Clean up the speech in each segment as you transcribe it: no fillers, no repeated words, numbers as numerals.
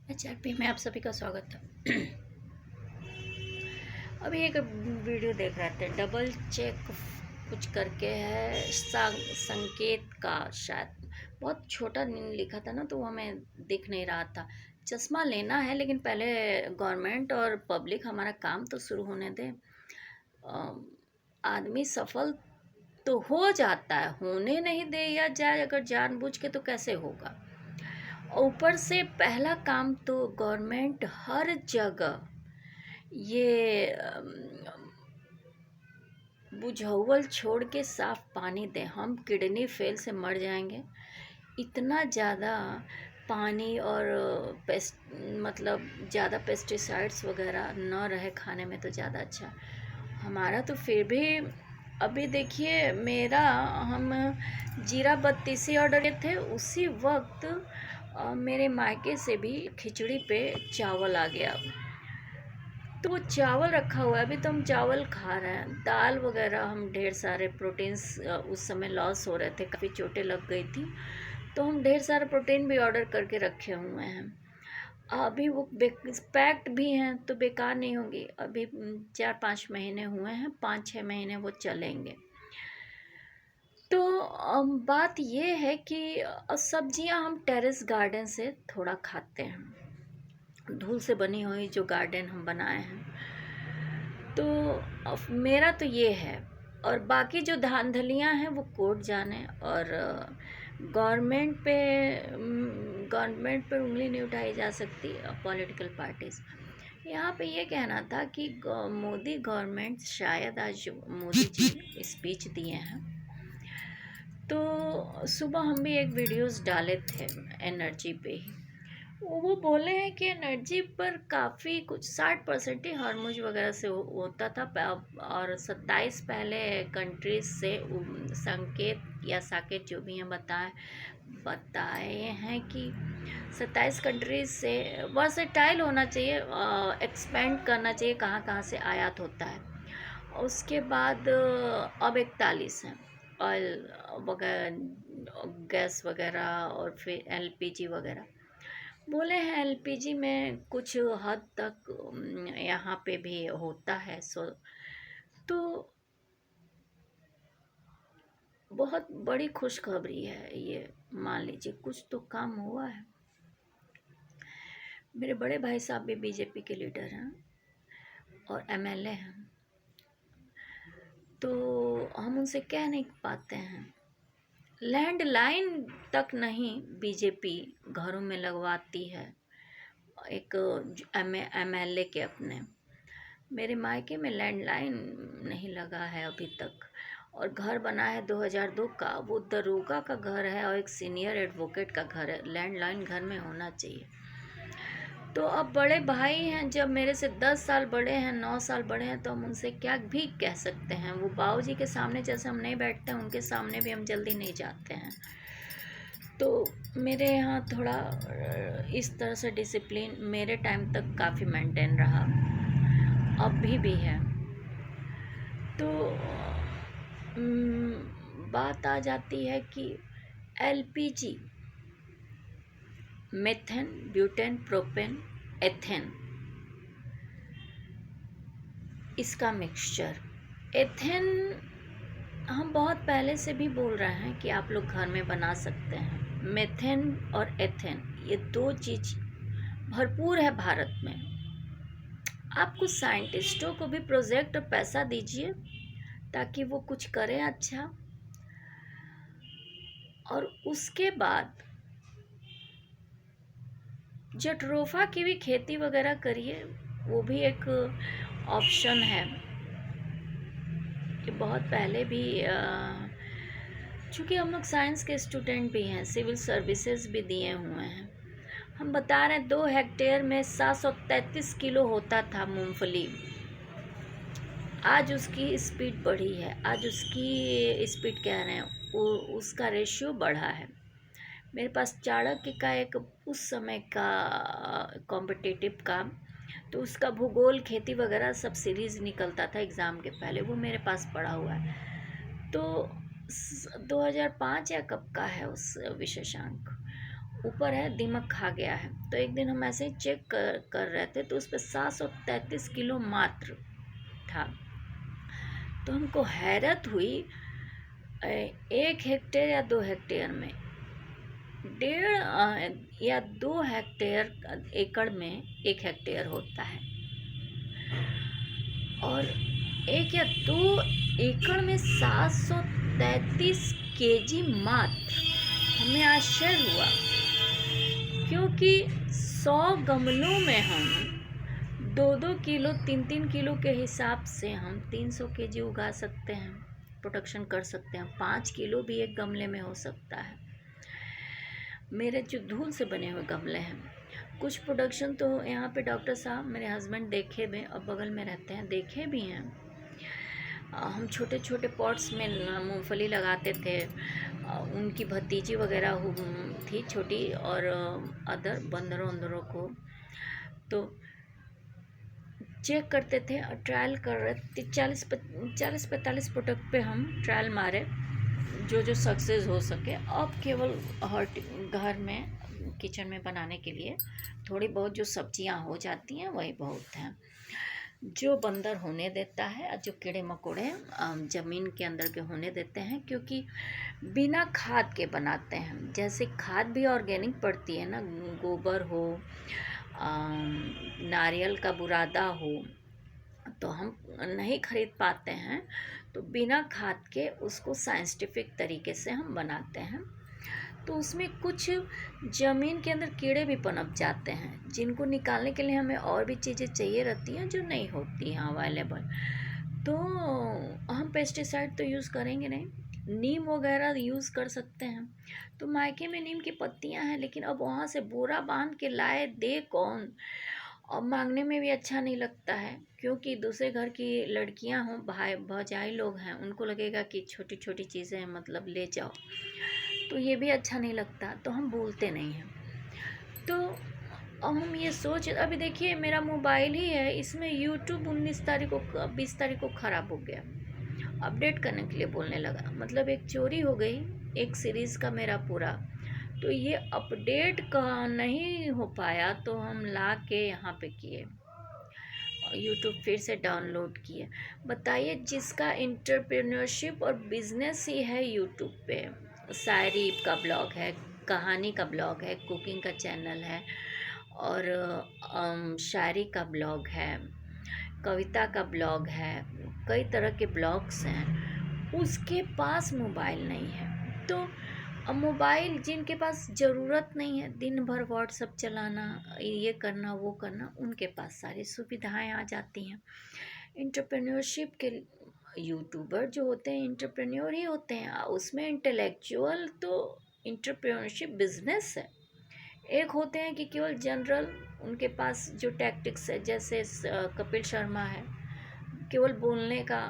HRP में आप सभी का स्वागत है। अभी एक वीडियो देख रहे थे, डबल चेक कुछ करके है, संकेत का शायद बहुत छोटा लिखा था ना, तो वो हमें दिख नहीं रहा था। चश्मा लेना है, लेकिन पहले गवर्नमेंट और पब्लिक हमारा काम तो शुरू होने दे। आदमी सफल तो हो जाता है, होने नहीं दे या जाए अगर जानबूझ के, तो कैसे होगा। ऊपर से पहला काम तो गवर्नमेंट हर जगह ये बुझाउल छोड़ के साफ पानी दें। हम किडनी फेल से मर जाएंगे। इतना ज़्यादा पानी और मतलब ज़्यादा पेस्टिसाइड्स वगैरह न रहे खाने में तो ज़्यादा अच्छा। हमारा तो फिर भी अभी देखिए, मेरा हम जीरा बत्तीसी ऑर्डर किए थे, उसी वक्त मेरे मायके से भी खिचड़ी पे चावल आ गया। तो वो चावल रखा हुआ है, अभी तो हम चावल खा रहे हैं। दाल वगैरह हम ढेर सारे प्रोटीन्स, उस समय लॉस हो रहे थे, काफ़ी चोटें लग गई थी, तो हम ढेर सारे प्रोटीन भी ऑर्डर करके रखे हुए हैं। अभी वो पैक्ड भी हैं तो बेकार नहीं होंगी। अभी 4-5 महीने हुए हैं, 5-6 महीने वो चलेंगे। तो बात ये है कि सब्जियां हम टेरेस गार्डन से थोड़ा खाते हैं, धूल से बनी हुई जो गार्डन हम बनाए हैं। तो मेरा तो ये है, और बाकी जो धांधलियाँ हैं वो कोर्ट जाने। और गवर्नमेंट पे उंगली नहीं उठाई जा सकती, पॉलिटिकल पार्टीज़। यहाँ पे ये कहना था कि मोदी गवर्नमेंट, शायद आज मोदी जी स्पीच दिए हैं, तो सुबह हम भी एक वीडियोस डाले थे एनर्जी पे ही। वो बोले हैं कि एनर्जी पर काफ़ी कुछ 60% ही हार्मोज वगैरह से होता था। और 27 पहले कंट्रीज से संकेत या साकेत जो भी हैं बताए हैं कि 27 कंट्रीज से वर्सेटाइल होना चाहिए, एक्सपेंड करना चाहिए कहाँ कहाँ से आयात होता है। उसके बाद अब 41 हैं, ऑयल वगैरह, गैस वगैरह, और फिर एलपीजी वगैरह। बोले हैं एलपीजी में कुछ हद तक यहाँ पे भी होता है। तो बहुत बड़ी खुशखबरी है ये, मान लीजिए कुछ तो काम हुआ है। मेरे बड़े भाई साहब भी बीजेपी के लीडर हैं और एमएलए हैं, तो हम उनसे कह नहीं पाते हैं। लैंडलाइन तक नहीं बीजेपी घरों में लगवाती है, एक एमएलए के अपने। मेरे मायके में लैंडलाइन नहीं लगा है अभी तक, और घर बना है 2002 का, वो दरोगा का घर है और एक सीनियर एडवोकेट का घर है। लैंडलाइन घर में होना चाहिए। तो अब बड़े भाई हैं, जब मेरे से 10 साल बड़े हैं, 9 साल बड़े हैं, तो हम उनसे क्या भी कह सकते हैं। वो बाबूजी के सामने जैसे हम नहीं बैठते हैं, उनके सामने भी हम जल्दी नहीं जाते हैं। तो मेरे यहाँ थोड़ा इस तरह से डिसिप्लिन मेरे टाइम तक काफ़ी मेंटेन रहा, अभी भी है। तो बात आ जाती है कि LPG, methane, butane, propane, ethane, इसका मिक्सचर। एथेन हम बहुत पहले से भी बोल रहे हैं कि आप लोग घर में बना सकते हैं। मेथेन और एथेन, ये दो चीज़ भरपूर है भारत में। आप कुछ साइंटिस्टों को भी प्रोजेक्ट और पैसा दीजिए ताकि वो कुछ करें अच्छा। और उसके बाद जट्रोफा की भी खेती वगैरह करिए, वो भी एक ऑप्शन है। कि बहुत पहले भी चूँकि हम लोग साइंस के स्टूडेंट भी हैं, सिविल सर्विसेज भी दिए हुए हैं, हम बता रहे हैं 2 हेक्टेयर में 733 किलो होता था मूंगफली। आज उसकी स्पीड बढ़ी है, आज उसकी स्पीड कह रहे हैं, उसका रेशियो बढ़ा है। मेरे पास चाणक्य का एक उस समय का कॉम्पिटिटिव का, तो उसका भूगोल, खेती वगैरह सब सीरीज़ निकलता था एग्ज़ाम के पहले, वो मेरे पास पड़ा हुआ है। तो 2005 या कब का है उस विशेषांक, ऊपर है, दीमक खा गया है। तो एक दिन हम ऐसे ही चेक कर रहे थे, तो उस पर 733 किलो मात्र था। तो हमको हैरत हुई, 1 हेक्टेयर या 2 हेक्टेयर में, 1.5 या 2 हेक्टेयर एकड़ में 1 हेक्टेयर होता है, और 1 या 2 एकड़ में 733 केजी मात्र। हमें आश्चर्य हुआ, क्योंकि 100 गमलों में हम 2-2 किलो 3-3 किलो के हिसाब से हम 300 केजी उगा सकते हैं, प्रोडक्शन कर सकते हैं। 5 किलो भी एक गमले में हो सकता है। मेरे जो धूल से बने हुए गमले हैं, कुछ प्रोडक्शन तो यहाँ पे डॉक्टर साहब मेरे हस्बैंड देखे भी, अब बगल में रहते हैं, देखे भी हैं। हम छोटे छोटे पॉट्स में मूंगफली लगाते थे। उनकी भतीजी वगैरह थी छोटी, और अदर बंदरों अंदरों को तो चेक करते थे और ट्रायल कर रहे थे। 40-45 प्रोडक्ट पे हम ट्रायल मारे, जो सक्सेस हो सके। अब केवल घर में, किचन में बनाने के लिए थोड़ी बहुत जो सब्जियां हो जाती हैं वही बहुत हैं। जो बंदर होने देता है और जो कीड़े मकोड़े ज़मीन के अंदर के होने देते हैं, क्योंकि बिना खाद के बनाते हैं। जैसे खाद भी ऑर्गेनिक पड़ती है ना, गोबर हो, नारियल का बुरादा हो, तो हम नहीं खरीद पाते हैं। तो बिना खाद के उसको साइंटिफिक तरीके से हम बनाते हैं। तो उसमें कुछ ज़मीन के अंदर कीड़े भी पनप जाते हैं, जिनको निकालने के लिए हमें और भी चीज़ें चाहिए रहती हैं जो नहीं होती हैं अवेलेबल। तो हम पेस्टिसाइड तो यूज़ करेंगे नहीं, नीम वगैरह यूज़ कर सकते हैं। तो मायके में नीम की पत्तियां हैं, लेकिन अब वहाँ से बोरा बांध के लाए दे कौन, और मांगने में भी अच्छा नहीं लगता है, क्योंकि दूसरे घर की लड़कियां हों, भाई भौजाई लोग हैं, उनको लगेगा कि छोटी छोटी चीज़ें मतलब ले जाओ, तो ये भी अच्छा नहीं लगता, तो हम बोलते नहीं हैं। तो अब हम ये सोच, अभी देखिए मेरा मोबाइल ही है, इसमें यूट्यूब 20 तारीख को ख़राब हो गया, अपडेट करने के लिए बोलने लगा। मतलब एक चोरी हो गई एक सीरीज़ का मेरा पूरा। तो ये अपडेट का नहीं हो पाया, तो हम ला के यहाँ पे किए, यूट्यूब फिर से डाउनलोड किए। बताइए, जिसका इंटरप्रेन्योरशिप और बिजनेस ही है यूट्यूब पे, शायरी का ब्लॉग है, कहानी का ब्लॉग है, कुकिंग का चैनल है, और शायरी का ब्लॉग है, कविता का ब्लॉग है, कई तरह के ब्लॉग्स हैं, उसके पास मोबाइल नहीं है। तो अब मोबाइल जिनके पास ज़रूरत नहीं है, दिन भर व्हाट्सअप चलाना, ये करना वो करना, उनके पास सारी सुविधाएं आ जाती हैं। इंटरप्रेन्योरशिप के यूट्यूबर जो होते हैं इंटरप्रेन्योर ही होते हैं, उसमें इंटेलेक्चुअल तो इंटरप्रेन्योरशिप बिजनेस है। एक होते हैं कि केवल जनरल, उनके पास जो टैक्टिक्स है, जैसे कपिल शर्मा है, केवल बोलने का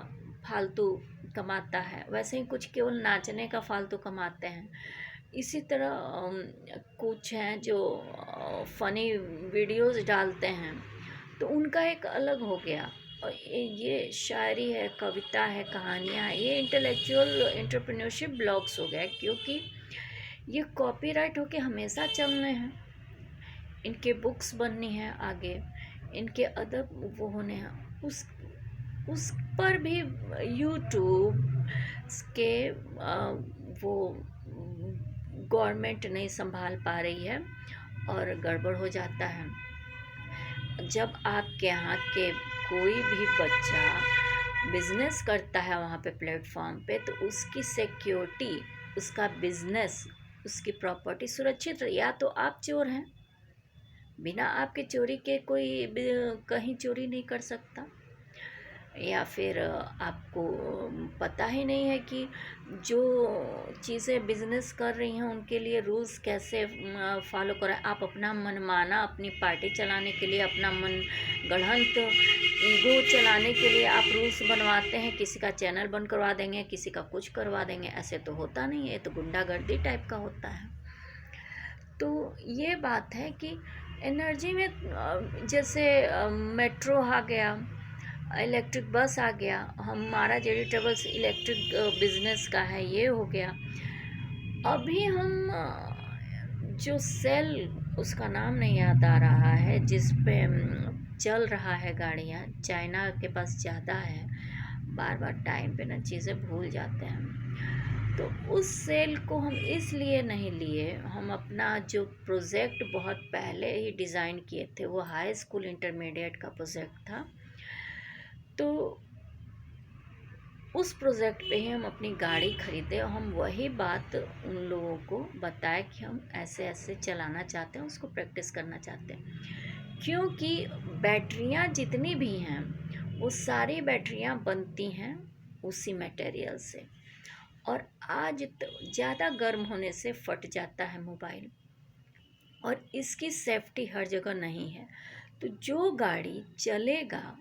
फालतू कमाता है, वैसे ही कुछ केवल नाचने का फालतू कमाते हैं। इसी तरह कुछ हैं जो फ़नी वीडियोस डालते हैं, तो उनका एक अलग हो गया। और ये शायरी है, कविता है, कहानियाँ हैं, ये इंटेलेक्चुअल एंटरप्रेन्योरशिप ब्लॉग्स हो गए, क्योंकि ये कॉपीराइट होके हमेशा चलने हैं। इनके बुक्स बननी है आगे, इनके अदब वो होने हैं, उस पर भी यूट्यूब के वो गवर्नमेंट नहीं संभाल पा रही है, और गड़बड़ हो जाता है। जब आपके यहाँ के कोई भी बच्चा बिजनेस करता है वहाँ पे प्लेटफॉर्म पे, तो उसकी सिक्योरिटी, उसका बिजनेस, उसकी प्रॉपर्टी सुरक्षित रहे। या तो आप चोर हैं, बिना आपके चोरी के कोई कहीं चोरी नहीं कर सकता, या फिर आपको पता ही नहीं है कि जो चीज़ें बिजनेस कर रही हैं उनके लिए रूल्स कैसे फॉलो कराएं। आप अपना मनमाना, अपनी पार्टी चलाने के लिए, अपना मन गढ़ंत ईगो चलाने के लिए आप रूल्स बनवाते हैं, किसी का चैनल बंद करवा देंगे, किसी का कुछ करवा देंगे। ऐसे तो होता नहीं है, तो गुंडागर्दी टाइप का होता है। तो ये बात है कि एनर्जी में जैसे मेट्रो आ गया, इलेक्ट्रिक बस आ गया, हमारा जेडी ट्रेवल्स इलेक्ट्रिक बिजनेस का है, ये हो गया। अभी हम जो सेल, उसका नाम नहीं याद आ रहा है, जिस पे चल रहा है गाड़ियाँ, चाइना के पास ज़्यादा है, बार बार टाइम पे ना चीज़ें भूल जाते हैं। तो उस सेल को हम इसलिए नहीं लिए, हम अपना जो प्रोजेक्ट बहुत पहले ही डिज़ाइन किए थे, वो हाई स्कूल इंटरमीडिएट का प्रोजेक्ट था, तो उस प्रोजेक्ट पे ही हम अपनी गाड़ी खरीदे और हम वही बात उन लोगों को बताए कि हम ऐसे ऐसे चलाना चाहते हैं, उसको प्रैक्टिस करना चाहते हैं। क्योंकि बैटरियां जितनी भी हैं, वो सारी बैटरियां बनती हैं उसी मटेरियल से, और आज तो ज़्यादा गर्म होने से फट जाता है मोबाइल, और इसकी सेफ्टी हर जगह नहीं है। तो जो गाड़ी चलेगा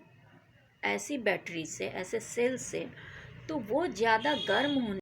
ऐसी बैटरी से, ऐसे सेल से, तो वो ज़्यादा गर्म होने